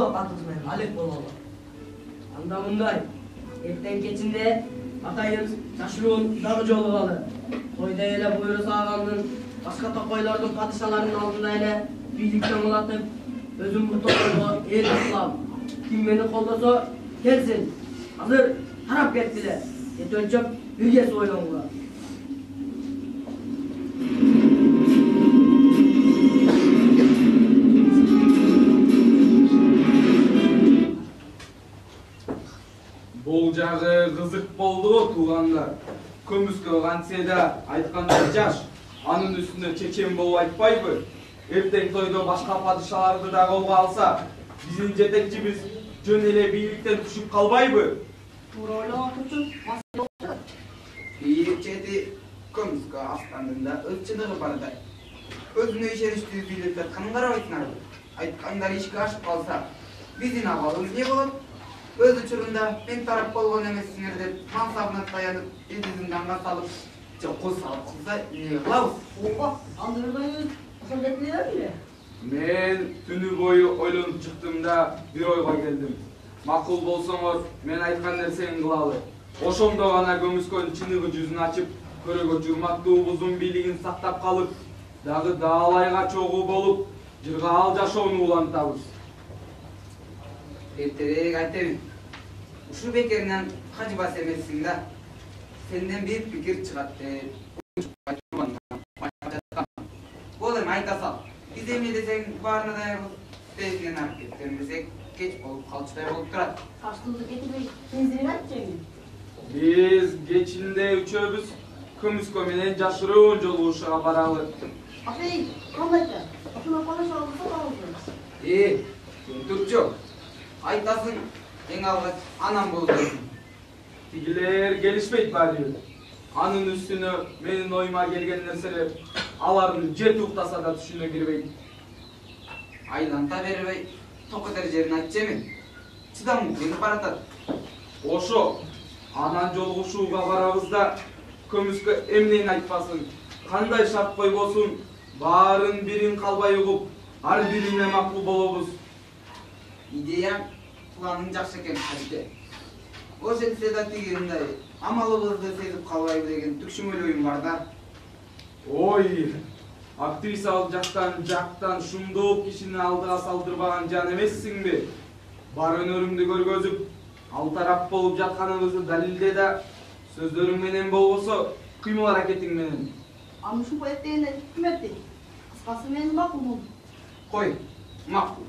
атызмен алек бололу. Анда мындай, эртең кечинде атайым жашыруун дагы жолугалы. Тойда эле буйруса агамдын башка токойлордун падышаларынын алдында эле бийликтен улатып, өзүм бул токойго эл кылам. Ким мени колдосо келсин. Азыр тарап кеткиле. Эт өлчөп бирге сойлоңгула. Бул жагы кызык болду туугандар. Көмүскө кантсе да айткандай жаш, анын үстүнө чечен болуп айтпайбы? Эртең тойдо башка падышаларды да колго алса, биздин жетекчибиз жөн эле бийликтен түшүп калбайбы? Туура ойлогон турчу. Бийлик чети Көмүскө астандында ылчылыгы бардай. Өзүнө ишеничтүү бийлеп жатканын карабайсыңарбы? Айткандар ишке ашып калса, биздин абалыбыз не болот? Өз учурунда мен тарап болгон эмессиңер деп мансабына таянып, элди зынданга салып, жокко салып кылса эмне кылабыз? Ооба, андырбайбыз. Ошол кетилебеби? Мен түнү бою ойлонуп чыктым да бир ойго келдим. Макул болсоңор, мен айткан нерсени кылалы. Ошондо гана Көмүскөнүн чыныгы жүзүн ачып, көрөгө журматтуубуздун бийлигин сактап калып, дагы даалайга чогуу болуп, жыргаал жашоону улантабыз. Эртерээк айтайын. Ушул бекеринен кажыбас эмессиң да. Сенден бир пикир чыгат деп. Бул эми айта сал. Биз эмне десең баарына даярбыз. Тезинен артып кеткен десек, кеч болуп калчудай болуп турат. Каштылды кетирбей, тезирээк айтчы. Биз кечинде үчөөбүз Көмүскө менен жашыруун жолугушууга баралы. Апей, кандайча? Ошону падышаларды сатабыз. Турчу. Айтасың, эң алгач анам болду. Тигилер келишпейт баары. Анын үстүнө менин оюма келген нерселер алардын жети уктаса да түшүнө кирбейт. Айланта бербей, токотер жерин айтчы. Чыдамың кеңип баратат. Ошо анан жолугушууга барабыз да Көмүскө эмнени айтпасын, кандай шарт койбосун, баарын бирин калбай угуп, ар бирине макул болобуз. Идеяң, планың жакшы экен, кайты. Ошо элсе да тигиндай, амалыбызды сезип калбайбы деген түкшүмөл оюм бар да. Ой, актрисалык жактан шумдуу кишини алдыга салдырбаган жан эмессиңби? Бар өнөрүңдү көргөзүп, ал тарап болуп жатканыбызды далилде да, сөздөрүң менен болбосо, кыймыл аракетиң менен. Аны ушул эттегенде ким этти? Кыскасы мен макул болдум. Кой, макул.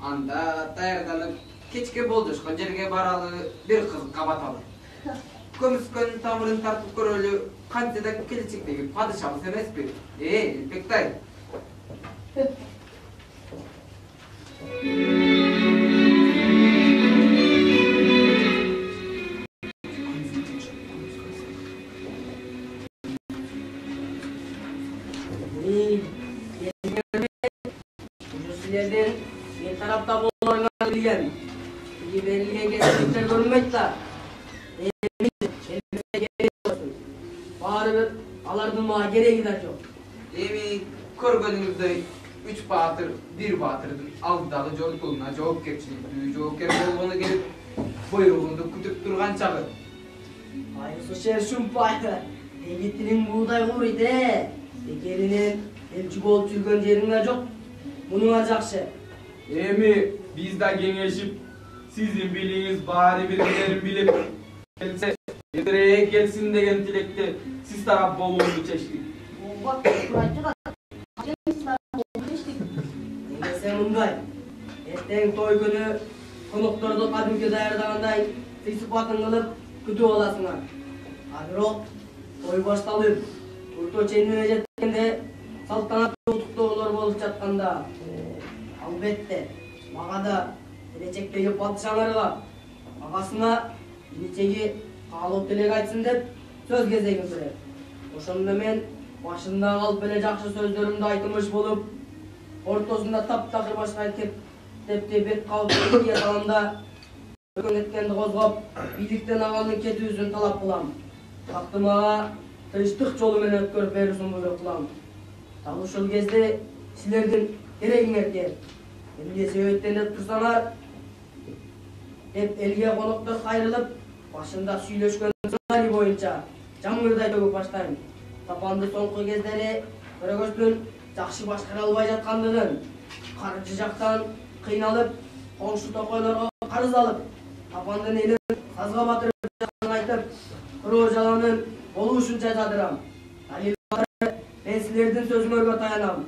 Анда даярданып, кечке болжошко жерге баралы, бир кызыкка баталы. Көмүскөнүн тамырын тартып көрөлү, кантсе да келечектеги падышабыз эмеспи? Элпектай. Силердин мен тарапта болоруңар билген. Бизге берилген кесиптер көрүнбөйт да. Баары бир алардын мага кереги да жок. Эми көргөнүңүздөй 3 баатыр, 1 баатырдын алдыдагы жортугуна жоопкерчиликтүү жоопкер болгону келип, буйругунду күтүп турган чагы. Айрысы шер шумпайды. Егитинин буğday курuyт, Бекеринен элчи болуп жүргөн жериң да жок. Мунуңар жакшы. Эми биз да кеңешип, сиздин бийлигиңиз баары биргилерин билип, келсе, эртерээк келсин деген тилекте сиз тарап болууну чечтик. Ооба, туура айтчыга. Эмесе мындай. Эртең той күнү конокторду кадимки даярдагандай сый-сыпатын кылып күтүп аласыңар. А бирок той башталып, урто ченине жеткенде салтанаттуу куттуктоолор болуп жатканда, албетте, мага да келечектеги падышаңарга, агасына келечеги каалоо тилек айтсын деп сөз кезегин берет. Ошондо мен башында калып эле жакшы сөздөрүмдү айтымыш болуп, ортосунда таптакыр башка кептепти бет калып идея саламда кеткенди козгоп, бийликтен агамдын кетүүсүн талап кылам. Тактымага тынчтык жолу менен өткөрүп берүүсүн буйрук кылам. Дал ушул кезде силердин керегиңерге Emne sebeptenip tursalar dep elge konoktor kayrılıp başında süйлöшкөн сценарий боюнча жамырдай төгүп баштайм. Тапанды соңку кездери көрөгөстүн жакшы башкара албай жаткандыгын, каржы жактан кыйналып, коңшу токойлорго карыз алып, тапандын элин сазга батырып жатканын айтып, куроо жаланын болушунча жадырам. Далил бары мен силердин сөзүңөргө таянам.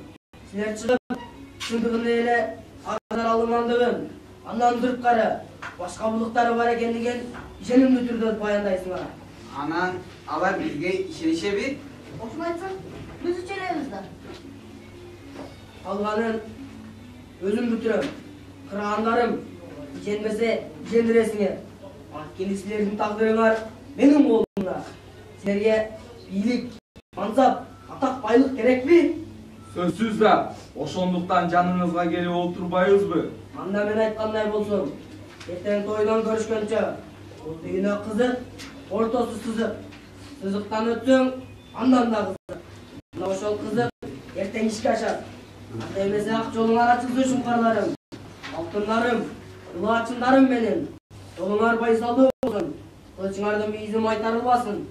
Силер чыгып, чындыгын эле арзар алынгандыгын, андан сырткары башка булуктары бар экендигин ишенимдүү түрдө баяндайсыңар. Анан алар бизге ишенишеби? Ошону айтсаң, биз ишенебиз да. Калганын өзүм бүтүрөм. Кыраандарым ишенбесе ишендиресиңер. Анткени силердин тагдырыңар менин колумда. Силерге бийлик, мансап, атак, байлык керекпи? Сөзсүз да, ошондуктан жаныңызга келип отурбайбызбы? Анда мен айткандай болсун. Эртең тойдон көрүшкөнчө. Бул дүйнө кызык, ортосу сызык. Сызыктан өтсөң, андан да кызык. Мына ошол кызык эртең ишке ашат. Анда эмесе ак жолуңар ачылсын шуңкарларым. Алтындарым, ылаачындарым менен. Жолуңар байсалдуу болсун. Кылычыңардын бийизи майтарылбасын.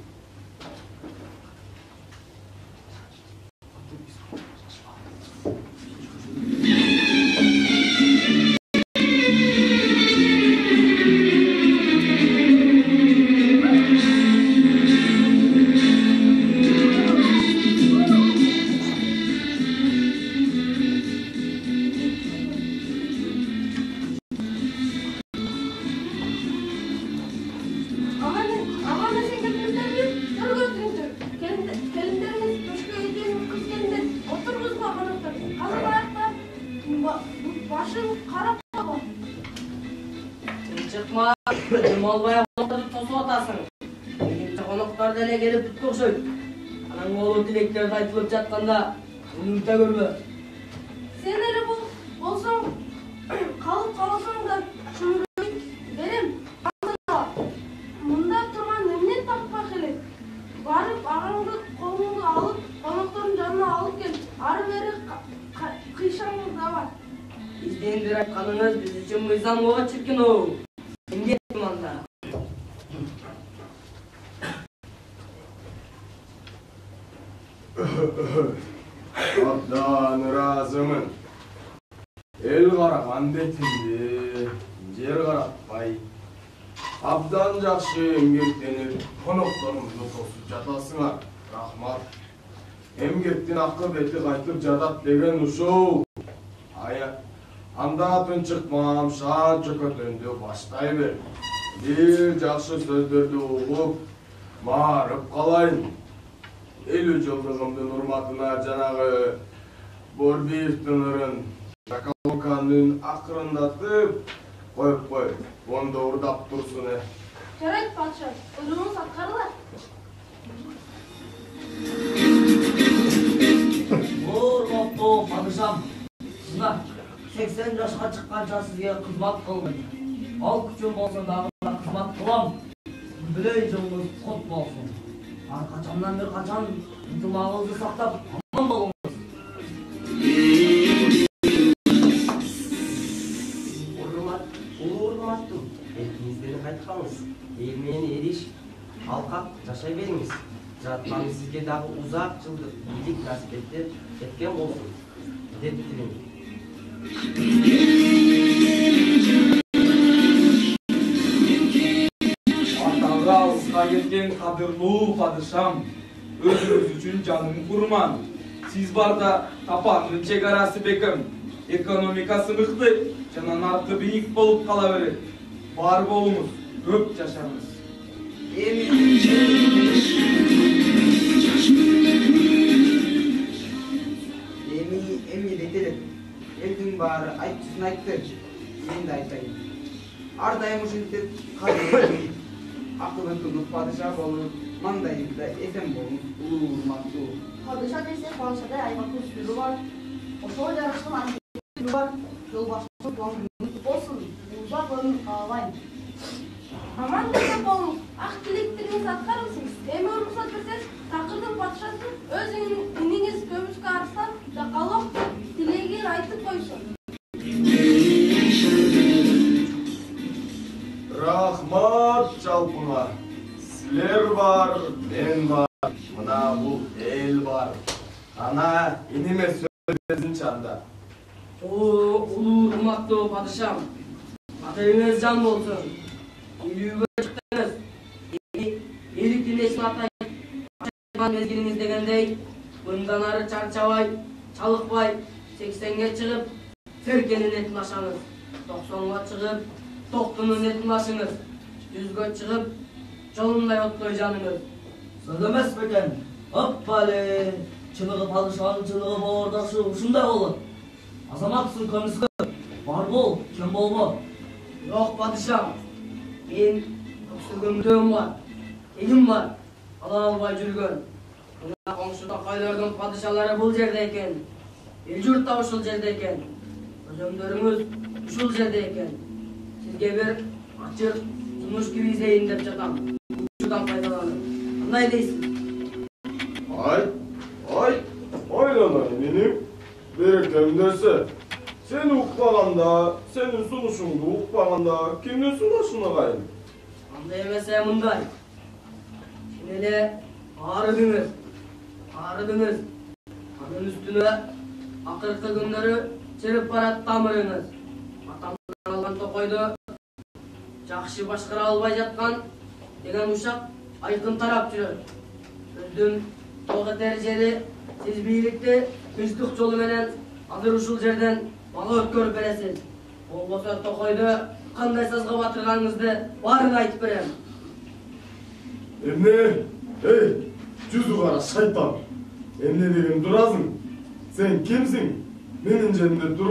Çıkma, kim olmaya konukları tosu atasın. Birinci konuklar dene gelip tuttu okşoyt. Anan oğlu dilekleri aytılıp jatkanda, ümütte görme. Sen ele bolsang, kalıp kalasan da şunu berim. Munda turgan emне tapmak elek. Barıp ağаңды kolundu alıp, konukların janına alıp gel. Arı beri kıyşanız da var. Bizdendir aytkanыңыз biz üçün mıyzam oğa çirkin o. Kimge ettim anda? Abdan razımın. El karakan betindi, yer karakpay. Abdan jakşı emgektenip, konuklarımızı tosup jatasыңар. Rahmat. Emgektin akı beti kaytıp jatat degen uşu. Анда тынчыкмам, шаан чөкөтөндө баштай бер. Бир жакшы сөздөрдү угуп, маарып калайын. 50 жылдыгымдын урматына жанагы Борбиевдин ырын, Жакалоканын акырындатып коюп кой. Ондо урдап турсун. Жарайт патша, өзүңүз аткарыла. Урматтуу падышам. 80 жашка чыкканча сизге кызмат кылдым. Ал күчүм болсо дагы кызмат кылам. Билей жолуңуз кот болсун. Ар качандан бир качан ынтымагыңызды сактап аман болуңуз. Урматтуу, эркиңизден кайтканыңыз. Эл менен эриш, алкак жашай бериңиз. Жараткан сизге дагы узак жылдык бийлик насип эткен болсун деп тилейм. Атаңга алыска кеткен кадырлуу падышам, өзүңүз үчүн жаным курман. Сиз барда тапандын чек арасы бекем, экономикасы мыкты жана наркы бийик болуп кала берет. Бар болуңуз, көп жашаңыз. Эми детелеп. Элдин баары айт жүзүн айтты. Мен да айтайын. Ар дайым ушинтип кадыр акылдуу падыша болуп, маңдайыңызда эсен болуңуз, улуу урматтуу. Падыша десе падышадай айбаттуу үстүрү бар. Ошого жарашкан антүрү бар. Жол башчысы туган болсун. Узак өмүр каалайм. Аман десе болуңуз, ак тилектириңиз аткарылсыңыз. Эми уруксат берсеңиз, такырдын патшасы өз иниңиз Көбүскө Арстан Жакалок тилегин айтып койсун. бар, мен бар, мына бул эл бар. Ана иниме сөзүнчү анда. Улуу урматтуу падышам, атайыңыз жан болсун. Үйлүүгө чыктыңыз. Эликтин эсин атайын мезгилиңиз дегендей, мындан ары чарчабай, чалыкпай, 80ге чыгып, Серкенин этин ашаңыз. 90га чыгып, Токтунун этин ашыңыз. 100га чыгып, жолундай оттой жаныңыз. Söz emez beken. Hoppale. Çılığı padişahın çılığı boğordaşı uşunday olur. Azamatsın komiske. Var bol, kim bolma. Yok padişam. Men öksürgümdüğüm var. Elim var. Ala albay жүргөн. Mına komşu tokaylardın padişahlары бұл жерде eкен. El jurt da uşul жерде eкен. Özөмдөрүңүz ушул жерде eкен. Sizge bir açık sunuş kirgizeyim деп жатам. Ушудан пайдаланып. Кандай дейсиз? Aylanay benim. Берекем десе. Seni ukpaganda, senin sunuşunu ukpaganda kimden sunuşuna kayın? Андай эмесе мындай. Сен эле арыдыңыз. Анын үстүнө акыркы күндөрү чырып барат тамырыңыз. Атамдан алган токойду жакшы башкара албай жаткан деген ушак айкын тарап жүрөт. Сөздүн тогы дәрежеди сиз бийликти тынчтык жолу менен азыр ушул жерден бала өткөрүп бересиз. Болбосо токойду кандай сазга батырганыңызды баарын айтып берем. Emne, жүзü kara şeytan. Emne деген durasın. Sen kimsin? Benim cebimde dur